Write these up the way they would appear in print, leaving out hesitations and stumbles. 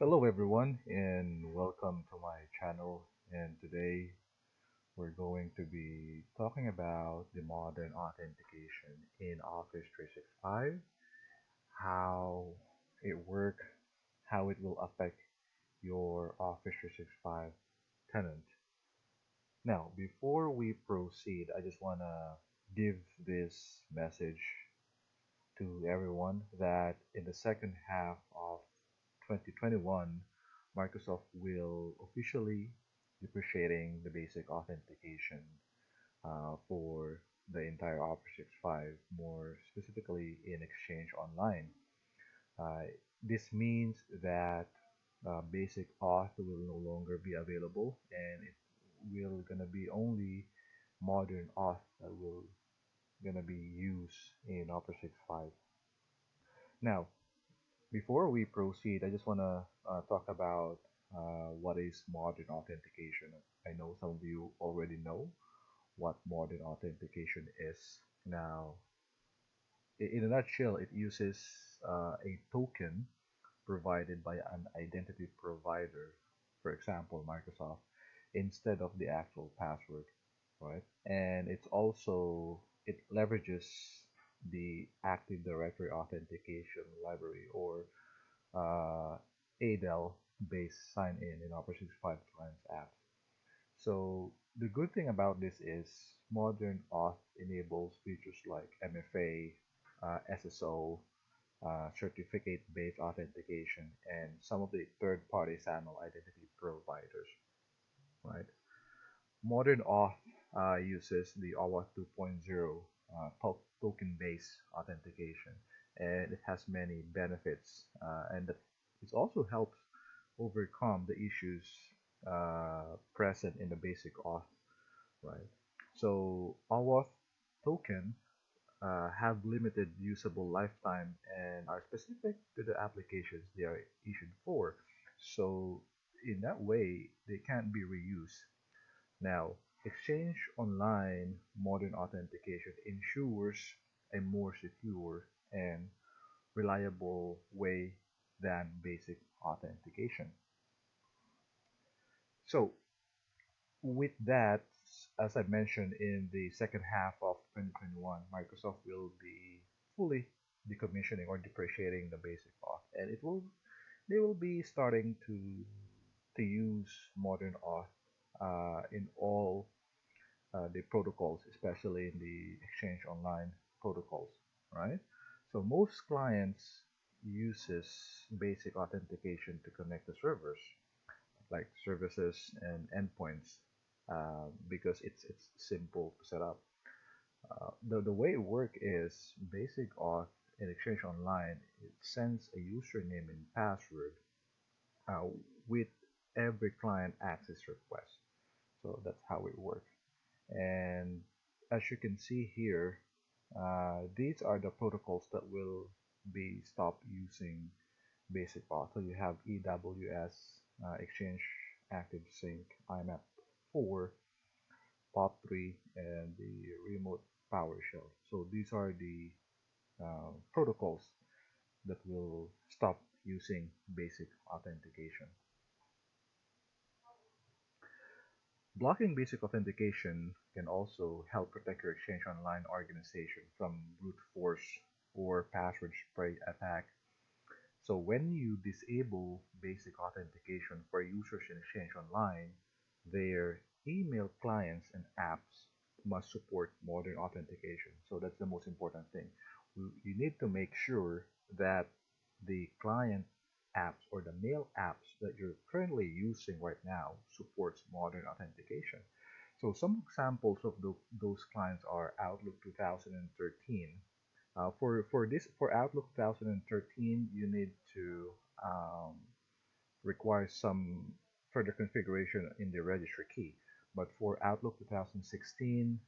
Hello, everyone, and welcome to my channel. And today we're going to be talking about the modern authentication in Office 365, how it works, how it will affect your Office 365 tenant. Now, before we proceed, I just want to give this message to everyone that in the second half of 2021, Microsoft will officially depreciating the basic authentication for the entire Office 365, more specifically in Exchange Online. Uh, this means that basic auth will no longer be available, and it will gonna be only modern auth that will gonna be used in Office 365. Now, before we proceed, I just want to talk about what is modern authentication. I know some of you already know what modern authentication is. Now, in a nutshell, it uses a token provided by an identity provider, for example, Microsoft, instead of the actual password, right? And it leverages the Active Directory Authentication Library, or ADEL-based sign-in in Office 365 clients apps. So the good thing about this is modern auth enables features like MFA, SSO, certificate-based authentication, and some of the third-party SAML identity providers, right? Modern auth uses the OAuth 2.0 token-based authentication, and it has many benefits, and that it also helps overcome the issues present in the basic auth, right? So OAuth token have limited usable lifetime and are specific to the applications they are issued for. So in that way, they can't be reused. Now, Exchange Online modern authentication ensures a more secure and reliable way than basic authentication. So, with that, as I mentioned, in the second half of 2021, Microsoft will be fully decommissioning or depreciating the basic auth, and they will be starting to use modern auth in all the protocols, especially in the Exchange Online protocols, right? So most clients uses basic authentication to connect the servers, like services and endpoints, because it's simple to set up. The way it works is basic auth in Exchange Online. It sends a username and password uh, with every client access request. So that's how it works. And as you can see here, these are the protocols that will be stopped using basic auth. So you have EWS, Exchange Active Sync, IMAP 4, POP3, and the Remote PowerShell. So these are the protocols that will stop using basic authentication. Blocking basic authentication can also help protect your Exchange Online organization from brute force or password spray attack. So when you disable basic authentication for users in Exchange Online, their email clients and apps must support modern authentication. So that's the most important thing. You need to make sure that the client apps or the mail apps that you're currently using right now supports modern authentication. So some examples of those clients are Outlook 2013. For Outlook 2013, you need to um, require some further configuration in the registry key. But for Outlook 2016,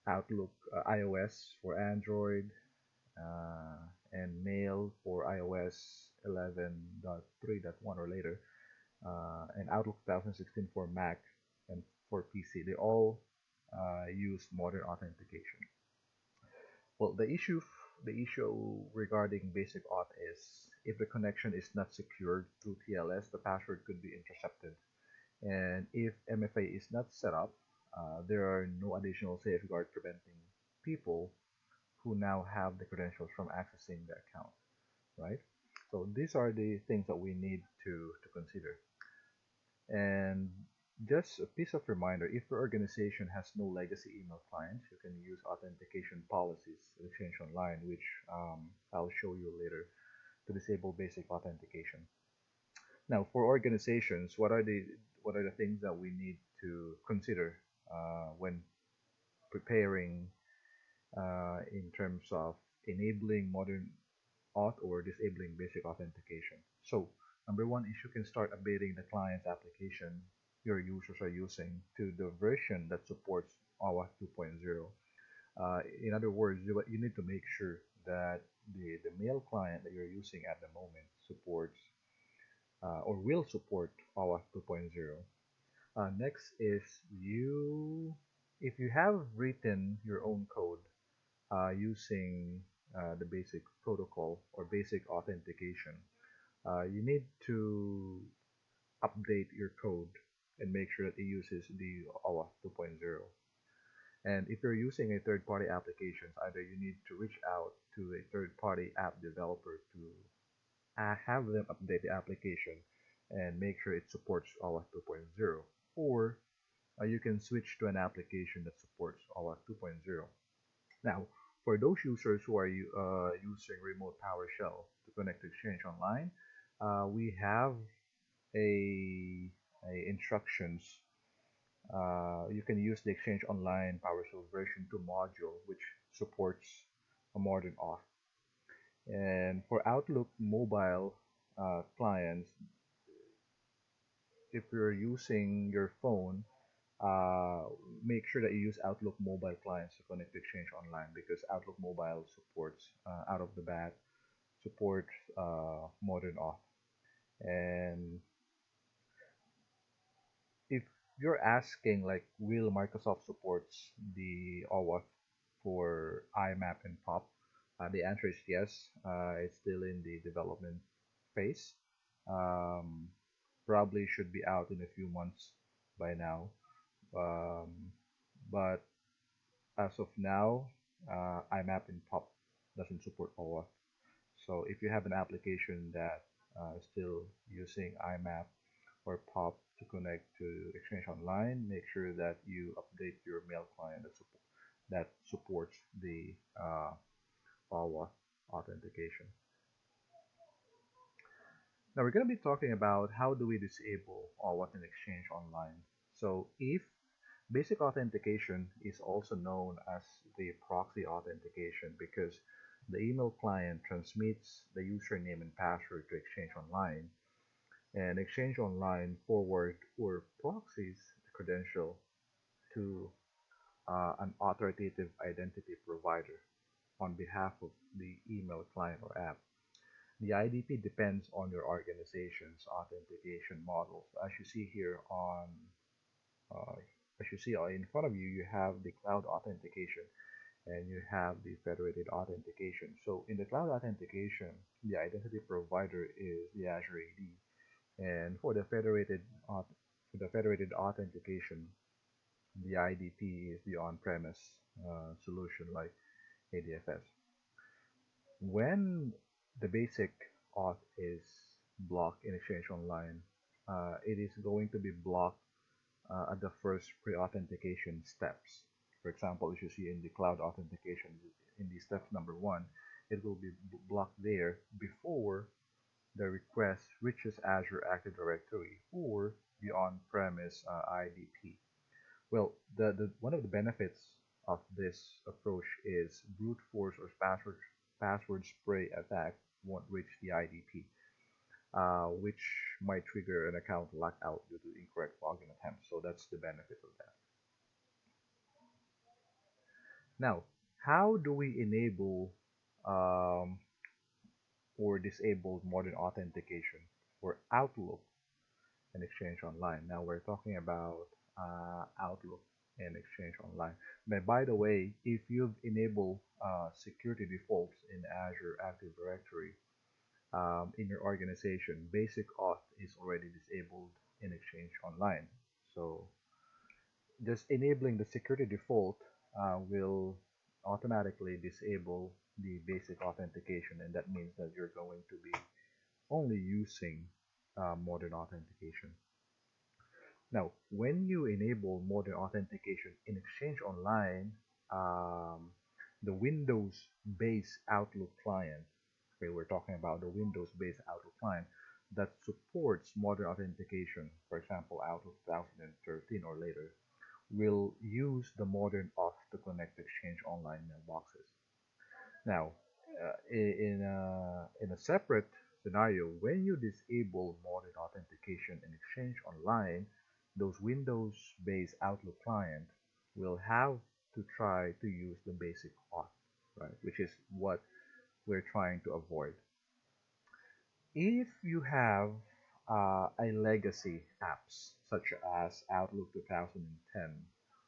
Outlook iOS for Android, and Mail for iOS 11.3.1 or later, and Outlook 2016 for Mac and for PC. They all use modern authentication. Well, the issue regarding basic auth is If the connection is not secured through TLS, the password could be intercepted. And if MFA is not set up, there are no additional safeguards preventing people who now have the credentials from accessing the account, right? So these are the things that we need to consider. And just a piece of reminder, if your organization has no legacy email clients, you can use authentication policies in Exchange Online, which I'll show you later to disable basic authentication. Now, for organizations, what are the things that we need to consider when preparing in terms of enabling modern auth or disabling basic authentication? So, number one is you can start updating the client's application your users are using to the version that supports OAuth 2.0. In other words, you need to make sure that the mail client that you're using at the moment supports or will support OAuth 2.0. Next is if you have written your own code using the basic protocol or basic authentication, you need to update your code and make sure that it uses the OAuth 2.0. And if you're using a third-party applications, either you need to reach out to a third-party app developer to have them update the application and make sure it supports OAuth 2.0, or you can switch to an application that supports OAuth 2.0. Now, for those users who are using remote PowerShell to connect to Exchange Online, we have a instructions. You can use the Exchange Online PowerShell version 2 module, which supports a modern auth. And for Outlook mobile clients, if you're using your phone, uh, make sure that you use Outlook mobile clients to connect to Exchange Online because Outlook mobile supports out of the bat supports modern auth. And if you're asking like will Microsoft supports the OAuth for IMAP and POP, the answer is yes. It's still in the development phase. Um, Probably should be out in a few months by now. Um, but as of now, IMAP and POP doesn't support OAuth. So if you have an application that is still using IMAP or POP to connect to Exchange Online, make sure that you update your mail client that supports the OAuth authentication. Now we're going to be talking about how do we disable OAuth in Exchange Online. So if basic authentication is also known as the proxy authentication because the email client transmits the username and password to Exchange Online, and Exchange Online forward or proxies the credential to an authoritative identity provider on behalf of the email client or app. The IDP depends on your organization's authentication models. As you see here uh, as you see in front of you, you have the cloud authentication and you have the federated authentication. So in the cloud authentication, the identity provider is the Azure AD, and for the federated authentication, the IDP is the on-premise solution like ADFS. When the basic auth is blocked in Exchange Online, it is going to be blocked at the first pre-authentication steps. For example, as you see in the cloud authentication, in the steps number one, it will be blocked there before the request reaches Azure Active Directory or the on-premise IDP. Well, the one of the benefits of this approach is brute force or password spray attack won't reach the IDP, which might trigger an account lockout due to incorrect login attempts. So that's the benefit of that. Now, how do we enable um, or disable modern authentication for Outlook and Exchange Online? Now we're talking about Outlook and Exchange Online. Now, by the way, if you've enabled security defaults in Azure Active Directory, in your organization, basic auth is already disabled in Exchange Online. So just enabling the security default will automatically disable the basic authentication, and that means that you're going to be only using modern authentication. Now, when you enable modern authentication in Exchange Online, um, the Windows-based Outlook client, okay, we're talking about the Windows-based Outlook client that supports modern authentication, for example, Outlook 2013 or later, will use the modern auth to connect to Exchange Online mailboxes. Now, in a separate scenario, when you disable modern authentication in Exchange Online, those Windows-based Outlook client will have to try to use the basic auth, right? Which is what we're trying to avoid. If you have a legacy apps such as Outlook 2010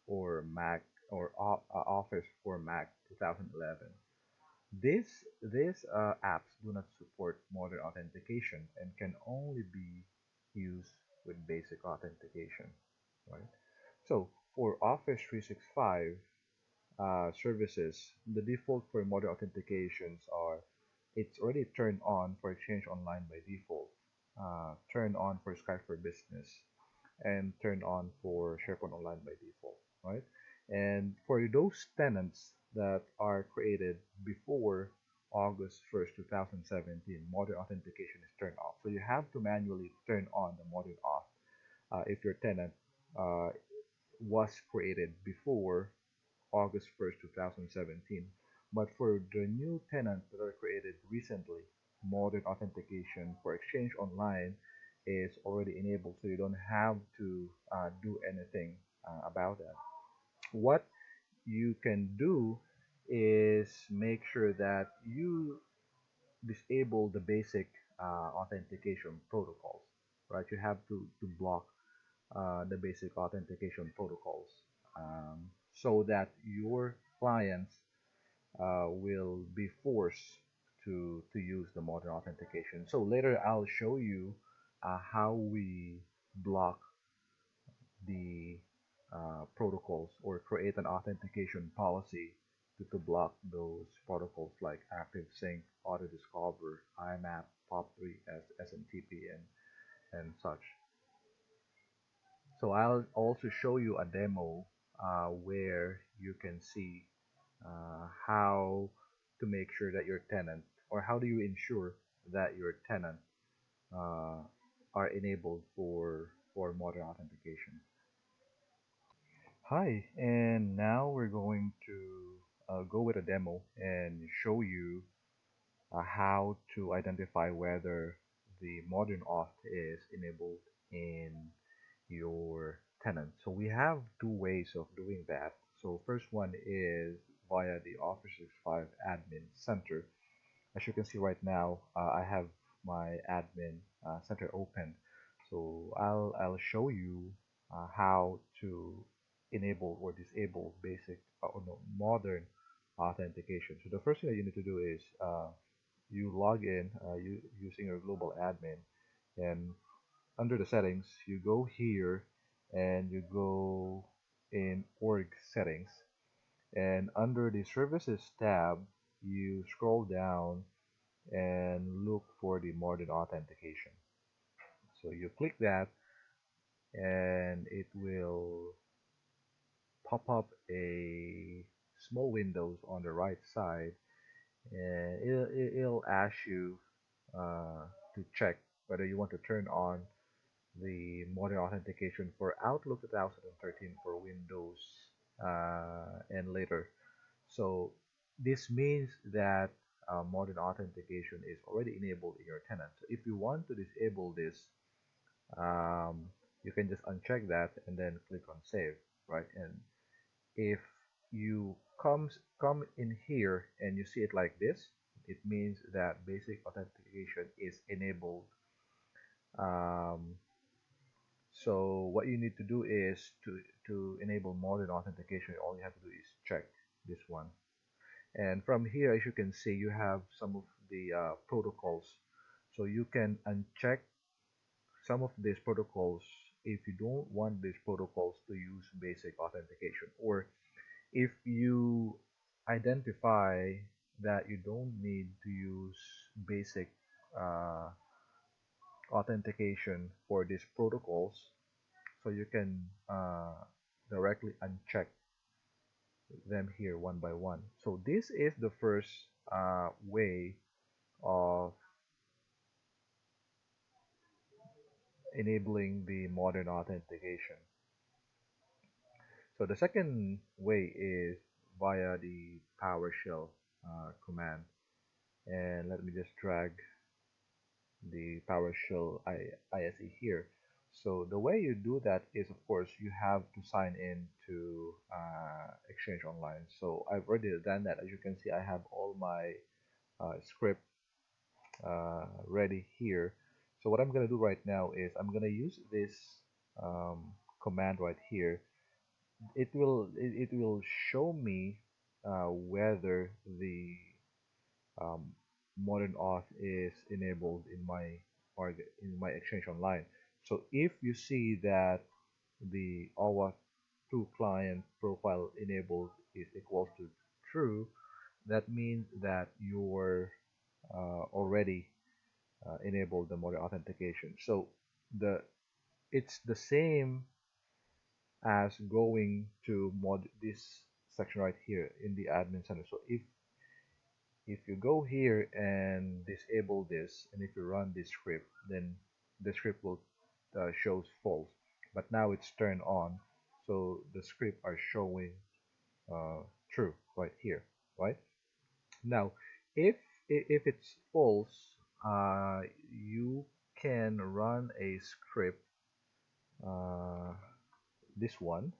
or Mac or Office for Mac 2011, these apps do not support modern authentication and can only be used with basic authentication, right? So for Office 365 services, the default for modern authentications are it's already turned on for Exchange Online by default, turned on for Skype for Business, and turned on for SharePoint Online by default, right? And for those tenants that are created before August 1st, 2017, modern authentication is turned off. So you have to manually turn on the modern auth if your tenant uh, was created before August 1st, 2017. But for the new tenants that are created recently, modern authentication for Exchange Online is already enabled, so you don't have to do anything about that. What you can do is make sure that you disable the basic authentication protocols, right? You have to block the basic authentication protocols so that your clients will be forced to use the modern authentication. So later I'll show you how we block the protocols or create an authentication policy to block those protocols like ActiveSync, AutoDiscover, IMAP, POP3, SMTP, and such. So I'll also show you a demo where you can see how to make sure that your tenant, or how do you ensure that your tenant uh, are enabled for modern authentication. Hi, and now we're going to go with a demo and show you how to identify whether the modern auth is enabled in your tenant. So we have two ways of doing that. So first one is via the Office 365 Admin Center. As you can see right now, I have my admin center open. So I'll show you how to enable or disable basic or no, modern authentication. So the first thing that you need to do is you log in using your global admin, and under the settings you go here and you go in org settings, and under the services tab you scroll down and look for the modern authentication. So you click that and it will pop up a small windows on the right side, and it'll ask you to check whether you want to turn on the modern authentication for Outlook 2013 for Windows and later. So this means that modern authentication is already enabled in your tenant. So if you want to disable this, um, you can just uncheck that and then click on save, right? And if you come in here and you see it like this, it means that basic authentication is enabled. Um, so what you need to do is to enable modern authentication. All you have to do is check this one. And from here, as you can see, you have some of the protocols So you can uncheck some of these protocols if you don't want these protocols to use basic authentication, or if you identify that you don't need to use basic uh, authentication for these protocols, so you can directly uncheck them here one by one. So this is the first way of enabling the modern authentication. So the second way is via the PowerShell command. And let me just drag the PowerShell ISE here. So the way you do that is, of course, you have to sign in to Exchange Online. So I've already done that. As you can see, I have all my script ready here. So what I'm going to do right now is I'm going to use this um, command right here. It will show me whether the um, modern auth is enabled in my Exchange Online. So if you see that the OAuth 2 client profile enabled is equals to true, that means that you're already enabled the modern authentication. So the it's the same as going to mod this section right here in the admin center. So if you go here and disable this, and if you run this script, then the script will shows false. But now it's turned on, so the script are showing uh, true right here, right? Now, if if it's false, you can run a script, uh, this one.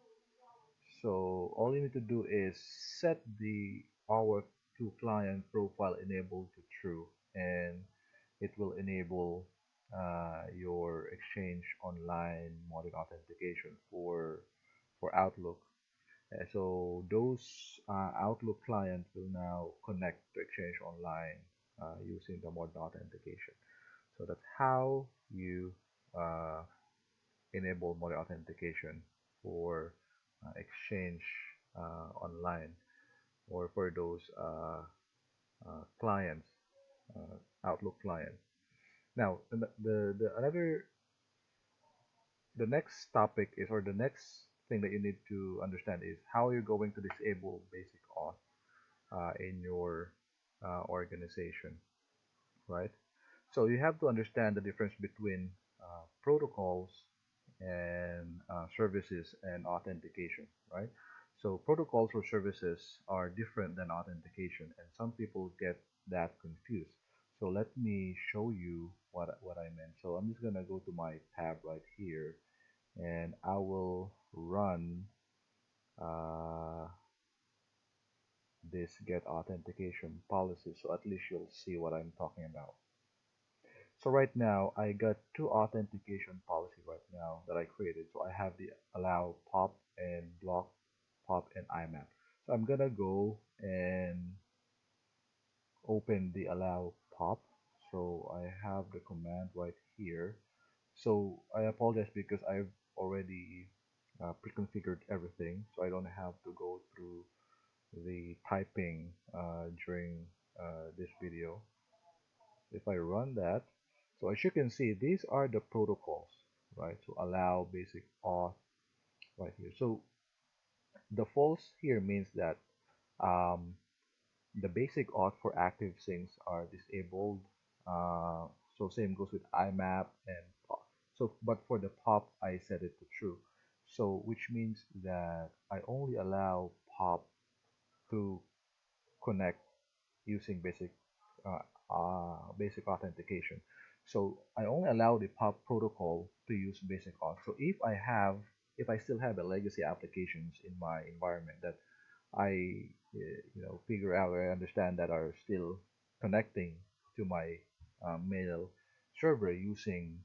So all you need to do is set the our to client profile enabled to true, and it will enable your Exchange Online modern authentication for Outlook. So those Outlook client will now connect to Exchange Online using the modern authentication. So that's how you uh, enable modern authentication for Exchange Online, or for those clients, Outlook clients. Now, the next topic is, or the next thing that you need to understand is how you're going to disable basic auth in your organization, right? So you have to understand the difference between protocols and services and authentication, right? So protocols or services are different than authentication, and some people get that confused. So let me show you what I meant. So I'm just gonna go to my tab right here, and I will run uh, this get authentication policy, so at least you'll see what I'm talking about. So right now I got two authentication policy right now that I created. So I have the allow pop and block pop and IMAP. So I'm gonna go and open the allow pop. So I have the command right here. So I apologize because I've already pre-configured everything, so I don't have to go through the typing during this video. If I run that, so as you can see, these are the protocols, right? So allow basic auth right here. So the false here means that um, the basic auth for active things are disabled. Uh, so same goes with IMAP and POP. So, but for the POP, I set it to true. So, which means that I only allow POP to connect using basic authentication. So I only allow the POP protocol to use basic auth. So if I still have a legacy applications in my environment that I figure out or I understand that are still connecting to my mail server using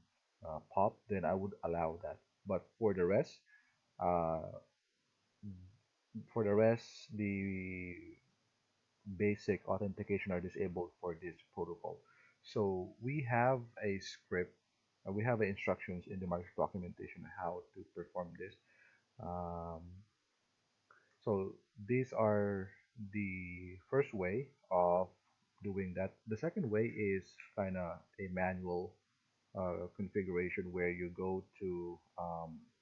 POP, then I would allow that. But uh, the basic authentication are disabled for this protocol. So we have a script, we have instructions in the Microsoft documentation how to perform this. Um, so these are the first way of doing that. The second way is kind of a manual configuration where you go to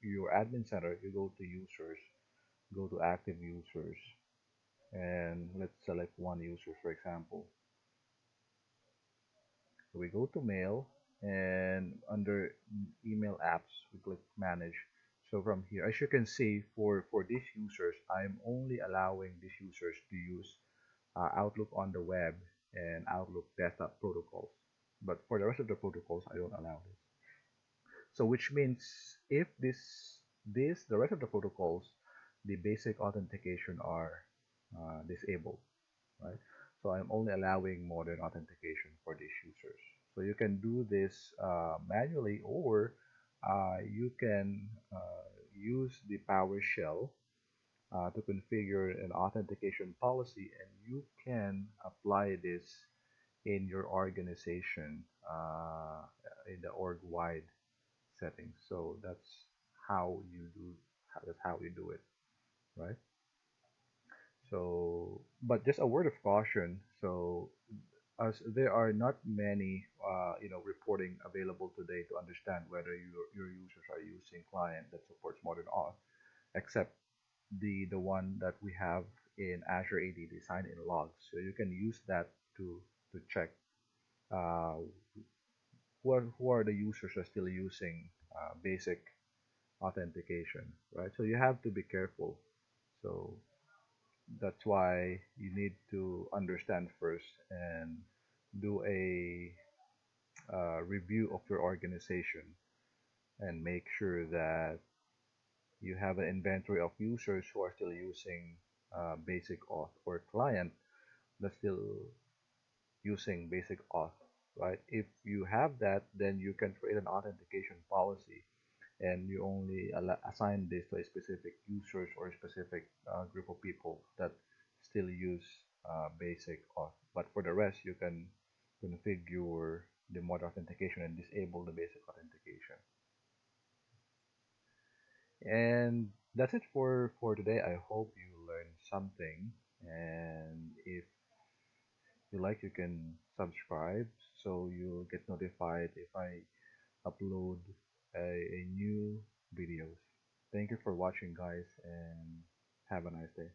your admin center, you go to users, go to active users, and let's select one user, for example. So we go to mail, and under email apps, we click manage. So from here, as you can see, for these users, I'm only allowing these users to use Outlook on the web and Outlook desktop protocols. But for the rest of the protocols, I don't allow this. So which means if the rest of the protocols, the basic authentication are disabled, right? So I'm only allowing modern authentication for these users. So you can do this manually, or you can use the PowerShell to configure an authentication policy, and you can apply this in your organization in the org-wide settings. So how you do that's how you do it, right? So, but just a word of caution. So, as there are not many, reporting available today to understand whether your users are using client that supports modern auth, except the one that we have in Azure AD, the sign-in logs. So you can use that to check uh, who are the users who are still using basic authentication, right? So you have to be careful. So that's why you need to understand first and do a review of your organization and make sure that you have an inventory of users who are still using basic auth, or client that's still using basic auth, right? If you have that, then you can create an authentication policy, and you only assign this to a specific users or a specific group of people that still use basic auth. But for the rest, you can configure the mod authentication and disable the basic authentication. And that's it for today. I hope you learned something. And if you like, you can subscribe so you'll get notified if I upload a new videos. Thank you for watching, guys, and have a nice day.